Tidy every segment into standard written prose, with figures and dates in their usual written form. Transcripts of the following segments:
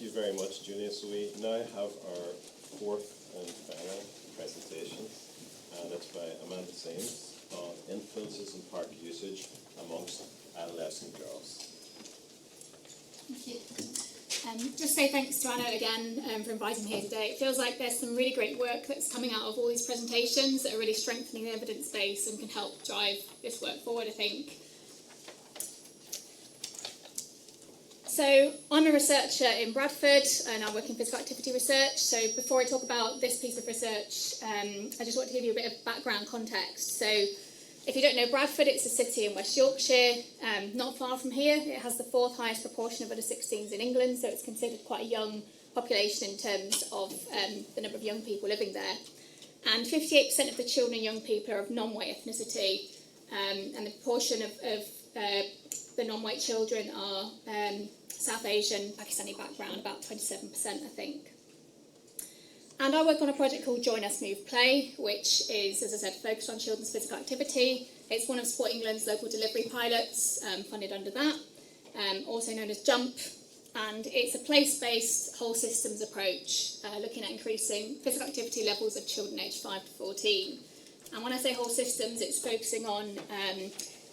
you very much, Julia. So we now have our fourth and final presentation, and it's by Amanda Seims on influences in park usage amongst adolescent girls. Thank you. Just say thanks to Anna again for inviting me here today. It feels like there's some really great work that's coming out of all these presentations that are really strengthening the evidence base and can help drive this work forward, I think. So I'm a researcher in Bradford and I work in physical activity research. So before I talk about this piece of research, I just want to give you a bit of background context. So if you don't know Bradford, it's a city in West Yorkshire, not far from here. It has the fourth highest proportion of under 16s in England, so it's considered quite a young population in terms of the number of young people living there. And 58% of the children and young people are of non-white ethnicity, and the proportion of the non-white children are South Asian, Pakistani background, about 27%, I think. And I work on a project called Join Us Move Play, which is, as I said, focused on children's physical activity. It's one of Sport England's local delivery pilots, funded under that, also known as JUMP. And it's a place-based whole systems approach, looking at increasing physical activity levels of children aged 5 to 14. And when I say whole systems, it's focusing on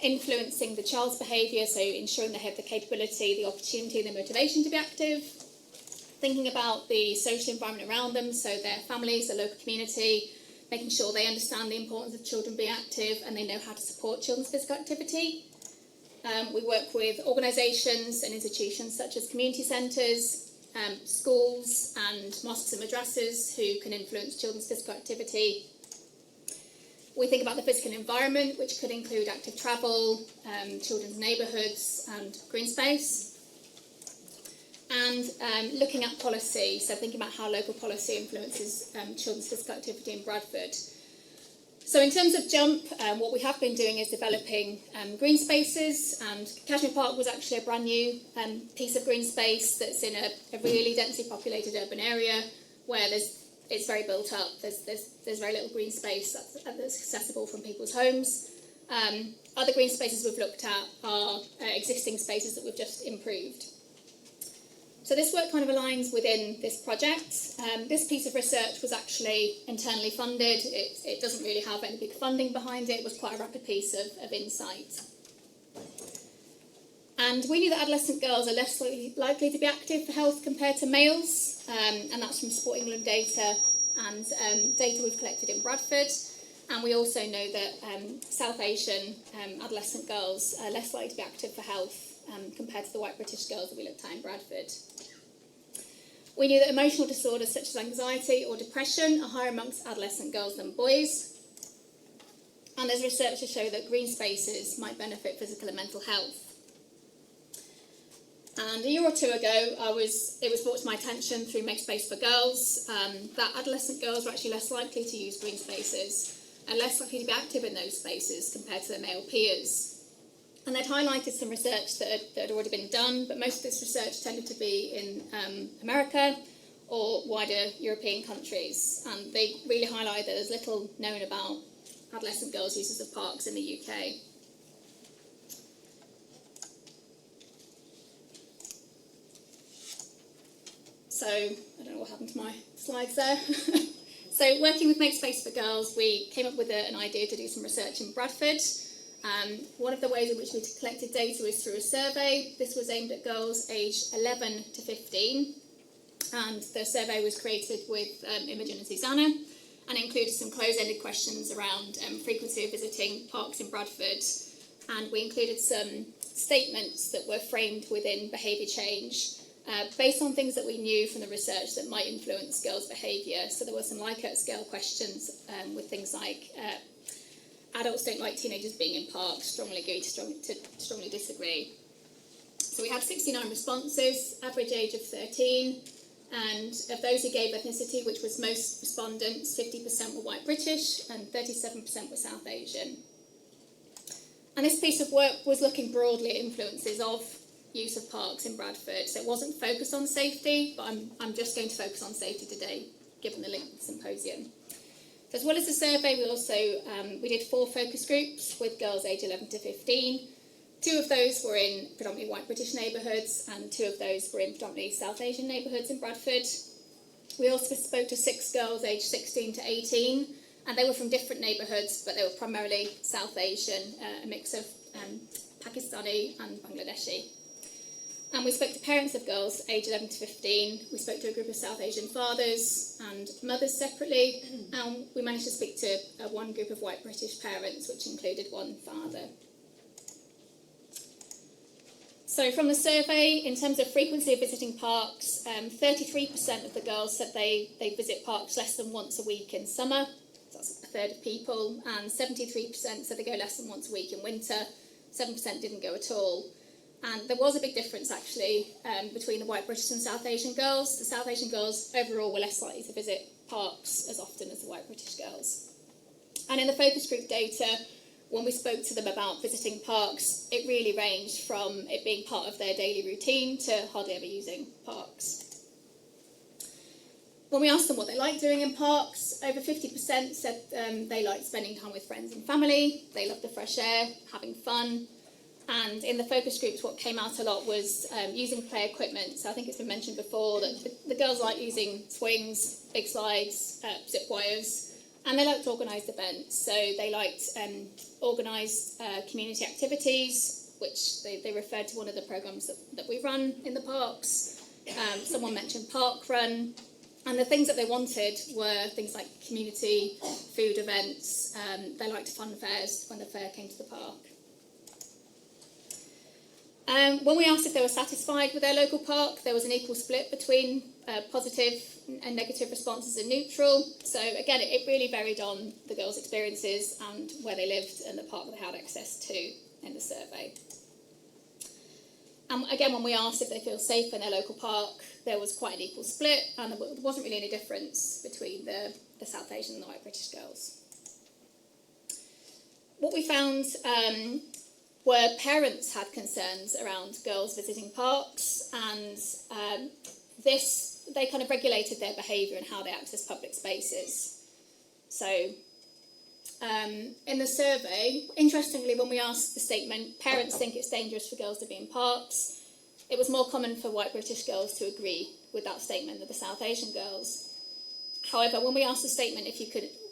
influencing the child's behaviour, so ensuring they have the capability, the opportunity, the motivation to be active, thinking about the social environment around them, so their families, their local community, making sure they understand the importance of children being active and they know how to support children's physical activity. We work with organisations and institutions such as community centres, schools and mosques and madrasas who can influence children's physical activity. We think about the physical environment, which could include active travel, children's neighbourhoods and green space. And looking at policy, so thinking about how local policy influences children's physical activity in Bradford. So in terms of JUMP, what we have been doing is developing green spaces, and Cashmere Park was actually a brand new piece of green space that's in a really densely populated urban area where it's very built up. There's very little green space that's accessible from people's homes. Other green spaces we've looked at are existing spaces that we've just improved. So this work kind of aligns within this project. This piece of research was actually internally funded. It doesn't really have any big funding behind it. It was quite a rapid piece of insight. And we knew that adolescent girls are less likely to be active for health compared to males, and that's from Sport England data and data we've collected in Bradford. And we also know that South Asian adolescent girls are less likely to be active for health compared to the white British girls that we looked at in Bradford. We knew that emotional disorders such as anxiety or depression are higher amongst adolescent girls than boys. And there's research to show that green spaces might benefit physical and mental health. And a year or two ago, it was brought to my attention through Make Space for Girls that adolescent girls were actually less likely to use green spaces and less likely to be active in those spaces compared to their male peers. And they'd highlighted some research that had already been done, but most of this research tended to be in America or wider European countries. And they really highlighted that there's little known about adolescent girls' uses of parks in the UK. So, I don't know what happened to my slides there. So, working with Make Space for Girls, we came up with an idea to do some research in Bradford. One of the ways in which we collected data was through a survey. This was aimed at girls aged 11 to 15, and the survey was created with Imogen and Susanna, and included some close-ended questions around frequency of visiting parks in Bradford, and we included some statements that were framed within behaviour change based on things that we knew from the research that might influence girls' behaviour. So there were some Likert scale questions with things like adults don't like teenagers being in parks, strongly agree to strongly disagree. So we had 69 responses, average age of 13, and of those who gave ethnicity, which was most respondents, 50% were white British and 37% were South Asian. And this piece of work was looking broadly at influences of use of parks in Bradford. So it wasn't focused on safety, but I'm just going to focus on safety today, given the link to the symposium. As well as the survey, we did 4 focus groups with girls aged 11 to 15 2 of those were in predominantly white British neighbourhoods, and 2 of those were in predominantly South Asian neighbourhoods in Bradford. We also spoke to 6 girls aged 16 to 18, and they were from different neighbourhoods, but they were primarily South Asian, a mix of Pakistani and Bangladeshi. And we spoke to parents of girls aged 11 to 15. We spoke to a group of South Asian fathers and mothers separately, and we managed to speak to one group of white British parents, which included one father. So from the survey, in terms of frequency of visiting parks, 33% of the girls said they visit parks less than once a week in summer. So that's a third of people. And 73% said they go less than once a week in winter. 7% didn't go at all. And there was a big difference, actually, between the white British and South Asian girls. The South Asian girls overall were less likely to visit parks as often as the white British girls. And in the focus group data, when we spoke to them about visiting parks, it really ranged from it being part of their daily routine to hardly ever using parks. When we asked them what they liked doing in parks, over 50% said they liked spending time with friends and family, they loved the fresh air, having fun. And in the focus groups, what came out a lot was using play equipment. So I think it's been mentioned before that the girls like using swings, big slides, zip wires, and they liked organised events. So they liked organised community activities, which they referred to one of the programmes that we run in the parks. Someone mentioned Park Run. And the things that they wanted were things like community food events. They liked fun fairs when the fair came to the park. When we asked if they were satisfied with their local park, there was an equal split between positive and negative responses and neutral. So again, it really varied on the girls' experiences and where they lived and the park they had access to in the survey. And again, when we asked if they feel safe in their local park, there was quite an equal split, and there wasn't really any difference between the South Asian and the white British girls. What we found were parents had concerns around girls visiting parks, and they kind of regulated their behaviour and how they access public spaces. So in the survey, interestingly, when we asked the statement, parents think it's dangerous for girls to be in parks, it was more common for white British girls to agree with that statement than the South Asian girls. However, when we asked the statement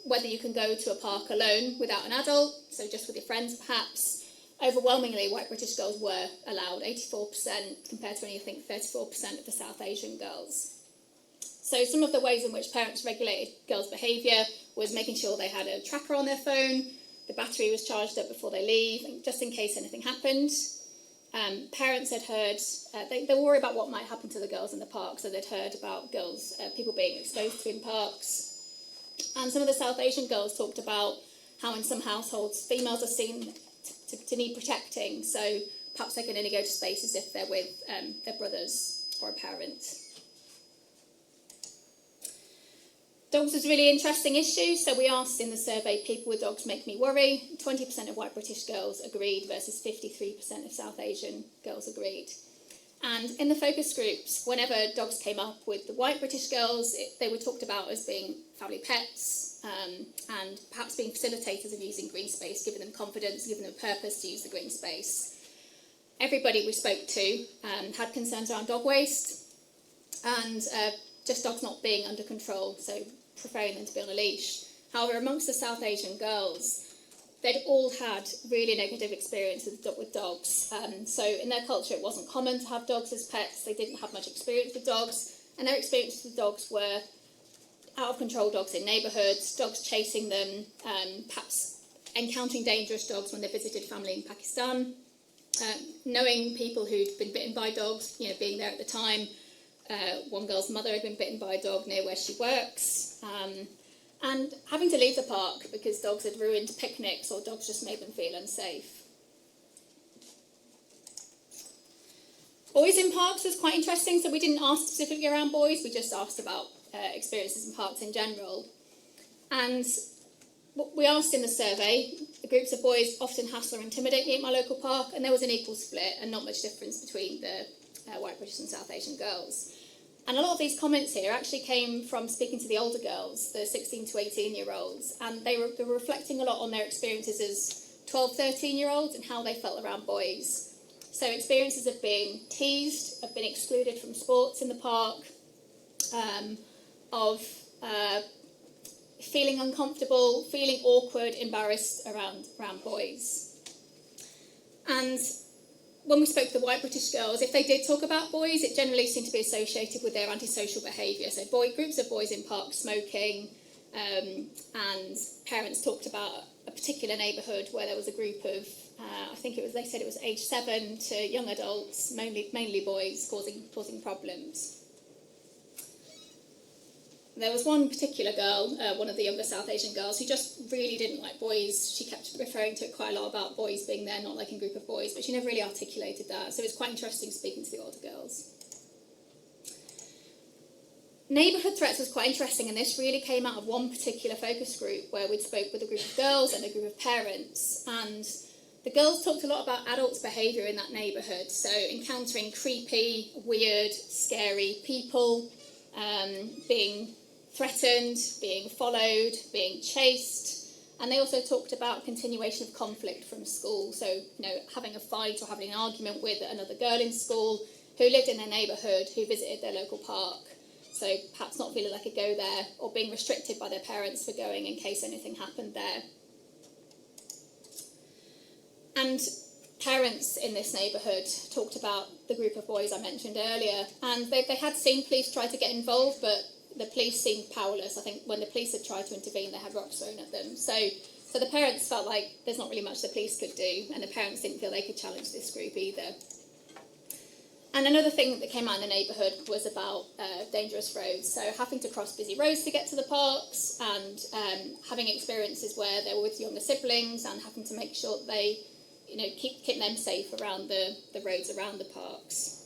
whether you can go to a park alone without an adult, so just with your friends perhaps, overwhelmingly white British girls were allowed, 84% compared to only I think 34% of the South Asian girls. So some of the ways in which parents regulated girls' behaviour was making sure they had a tracker on their phone, the battery was charged up before they leave, just in case anything happened. Parents had heard, they were worried about what might happen to the girls in the park, so they'd heard about people being exposed to in parks. And some of the South Asian girls talked about how in some households females are seen to need protecting, so perhaps they can only go to spaces if they're with their brothers or a parent. Dogs was a really interesting issue, so we asked in the survey, people with dogs make me worry. 20% of white British girls agreed versus 53% of South Asian girls agreed. And in the focus groups, whenever dogs came up with the white British girls, they were talked about as being family pets and perhaps being facilitators of using green space, giving them confidence, giving them a purpose to use the green space. Everybody we spoke to had concerns around dog waste and just dogs not being under control, so preferring them to be on a leash. However, amongst the South Asian girls, they'd all had really negative experiences with dogs. So in their culture, it wasn't common to have dogs as pets. They didn't have much experience with dogs, and their experiences with dogs were out-of-control dogs in neighbourhoods, dogs chasing them, perhaps encountering dangerous dogs when they visited family in Pakistan, knowing people who'd been bitten by dogs, being there at the time. One girl's mother had been bitten by a dog near where she works, and having to leave the park because dogs had ruined picnics or dogs just made them feel unsafe. Boys in parks was quite interesting, so we didn't ask specifically around boys, we just asked about experiences in parks in general. And what we asked in the survey, the groups of boys often hassle or intimidate me at my local park, and there was an equal split and not much difference between the white British and South Asian girls. And a lot of these comments here actually came from speaking to the older girls, the 16 to 18-year-olds, and they were reflecting a lot on their experiences as 12, 13-year-olds and how they felt around boys. So experiences of being teased, of being excluded from sports in the park, of feeling uncomfortable, feeling awkward, embarrassed around boys. And when we spoke to the white British girls, if they did talk about boys, it generally seemed to be associated with their antisocial behaviour. So groups of boys in parks smoking, and parents talked about a particular neighbourhood where there was a group of, they said it was age 7 to young adults, mainly boys, causing problems. There was one particular girl, one of the younger South Asian girls, who just really didn't like boys. She kept referring to it quite a lot about boys being there, not liking a group of boys, but she never really articulated that. So it's quite interesting speaking to the older girls. Neighbourhood threats was quite interesting, and this really came out of one particular focus group where we spoke with a group of girls and a group of parents. And the girls talked a lot about adults' behaviour in that neighbourhood, so encountering creepy, weird, scary people, being threatened, being followed, being chased, and they also talked about continuation of conflict from school. So, having a fight or having an argument with another girl in school who lived in their neighbourhood, who visited their local park. So perhaps not feeling they could go there, or being restricted by their parents for going in case anything happened there. And parents in this neighbourhood talked about the group of boys I mentioned earlier, and they had seen police try to get involved, but the police seemed powerless. I think when the police had tried to intervene, they had rocks thrown at them. So the parents felt like there's not really much the police could do, and the parents didn't feel they could challenge this group either. And another thing that came out in the neighbourhood was about dangerous roads, so having to cross busy roads to get to the parks, and having experiences where they were with younger siblings and having to make sure that they keep them safe around the roads around the parks.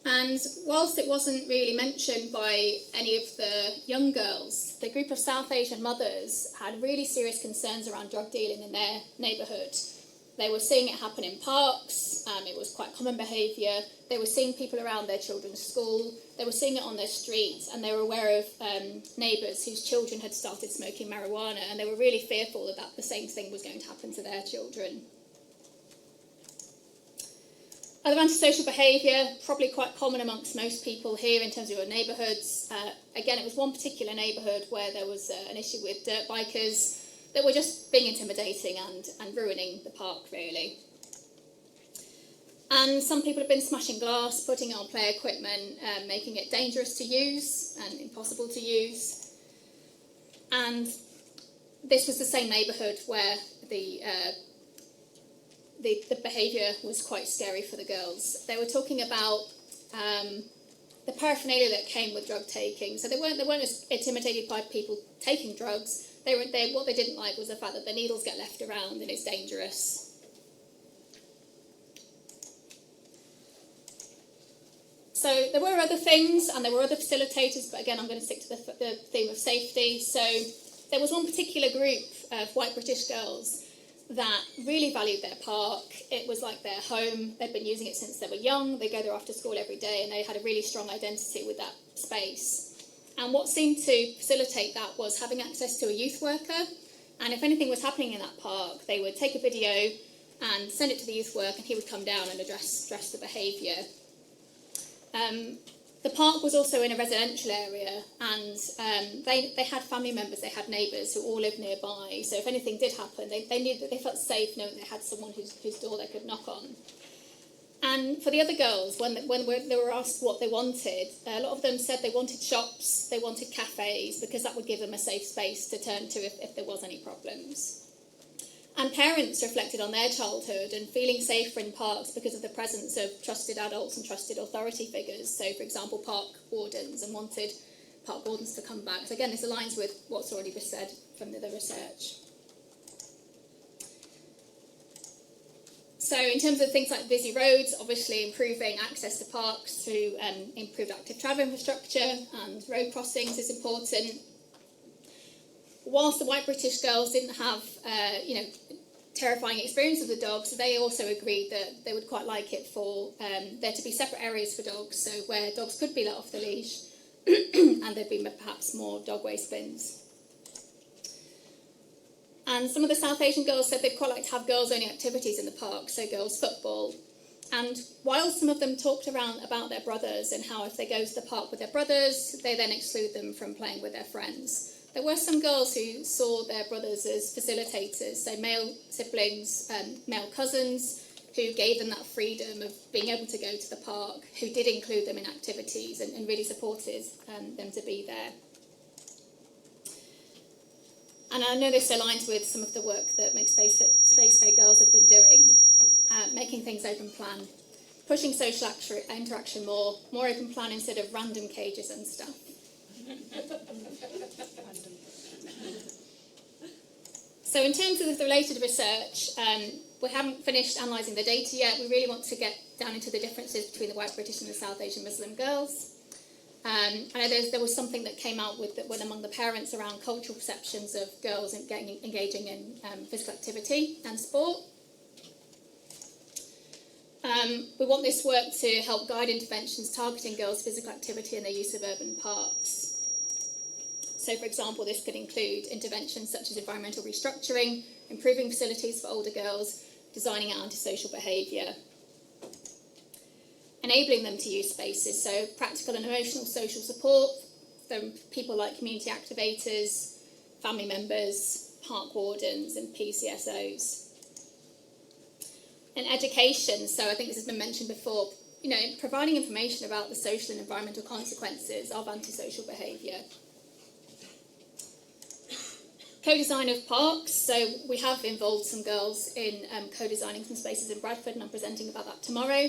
And whilst it wasn't really mentioned by any of the young girls, the group of South Asian mothers had really serious concerns around drug dealing in their neighbourhood. They were seeing it happen in parks, it was quite common behaviour. They were seeing people around their children's school, they were seeing it on their streets, and they were aware of neighbours whose children had started smoking marijuana, and they were really fearful that the same thing was going to happen to their children. Other antisocial behaviour, probably quite common amongst most people here in terms of your neighbourhoods. Again, it was one particular neighbourhood where there was an issue with dirt bikers that were just being intimidating and ruining the park, really. And some people have been smashing glass, putting it on play equipment, making it dangerous to use and impossible to use. And this was the same neighbourhood where the behaviour was quite scary for the girls. They were talking about the paraphernalia that came with drug taking. So they weren't as intimidated by people taking drugs. What they didn't like was the fact that the needles get left around and it's dangerous. So there were other things, and there were other facilitators, but again I'm going to stick to the theme of safety. So there was one particular group of white British girls that really valued their park. It was like their home. They'd been using it since they were young. They go there after school every day, and they had a really strong identity with that space. And what seemed to facilitate that was having access to a youth worker. And if anything was happening in that park, they would take a video and send it to the youth worker, and he would come down and address the behaviour. The park was also in a residential area, and they had family members, they had neighbours who all lived nearby. So if anything did happen, they knew that they felt safe knowing they had someone whose door they could knock on. And for the other girls, when they were asked what they wanted, a lot of them said they wanted shops, they wanted cafes, because that would give them a safe space to turn to if there was any problems. And parents reflected on their childhood and feeling safer in parks because of the presence of trusted adults and trusted authority figures. So, for example, park wardens, and wanted park wardens to come back. So again, this aligns with what's already been said from the research. So in terms of things like busy roads, obviously improving access to parks through improved active travel infrastructure and road crossings is important. Whilst the white British girls didn't have, terrifying experience of the dogs, they also agreed that they would quite like it for there to be separate areas for dogs, so where dogs could be let off the leash, and there'd be perhaps more dog waste bins. And some of the South Asian girls said they'd quite like to have girls-only activities in the park, so girls' football. And while some of them talked around about their brothers and how if they go to the park with their brothers, they then exclude them from playing with their friends, there were some girls who saw their brothers as facilitators, so male siblings, male cousins, who gave them that freedom of being able to go to the park, who did include them in activities and really supported them to be there. And I know this aligns with some of the work that Make Space Fair Girls have been doing, making things open plan, pushing social interaction more open plan instead of random cages and stuff. So in terms of the related research, we haven't finished analysing the data yet. We really want to get down into the differences between the white British and the South Asian Muslim girls. I know there was something that came out with among the parents around cultural perceptions of girls engaging in physical activity and sport. We want this work to help guide interventions targeting girls' physical activity and their use of urban parks. So, for example, this could include interventions such as environmental restructuring, improving facilities for older girls, designing out antisocial behaviour, enabling them to use spaces, so practical and emotional social support from people like community activators, family members, park wardens and PCSOs. And education, so I think this has been mentioned before, providing information about the social and environmental consequences of antisocial behaviour. Co-design of parks, so we have involved some girls in co-designing some spaces in Bradford, and I'm presenting about that tomorrow.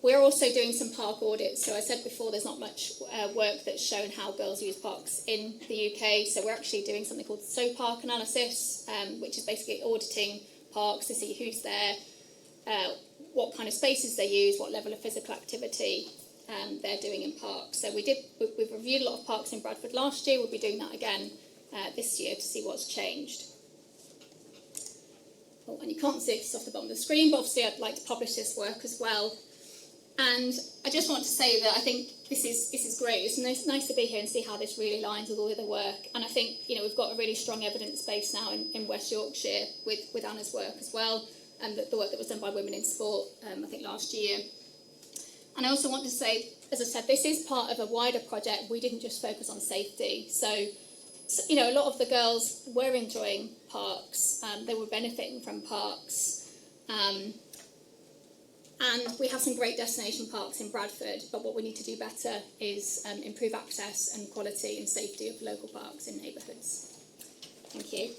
We're also doing some park audits, so I said before there's not much work that's shown how girls use parks in the UK, so we're actually doing something called SOPark analysis, which is basically auditing parks to see who's there, what kind of spaces they use, what level of physical activity they're doing in parks. So we've reviewed a lot of parks in Bradford last year. We'll be doing that again this year to see what's changed. Oh, and you can't see it, it's off the bottom of the screen, but obviously I'd like to publish this work as well. And I just want to say that I think this is great. It's nice to be here and see how this really aligns with all the other work. And I think we've got a really strong evidence base now in West Yorkshire with Anna's work as well, and the work that was done by Women in Sport, I think last year. And I also want to say, as I said, this is part of a wider project. We didn't just focus on safety. So a lot of the girls were enjoying parks. They were benefiting from parks. And we have some great destination parks in Bradford, but what we need to do better is improve access and quality and safety of local parks in neighbourhoods. Thank you.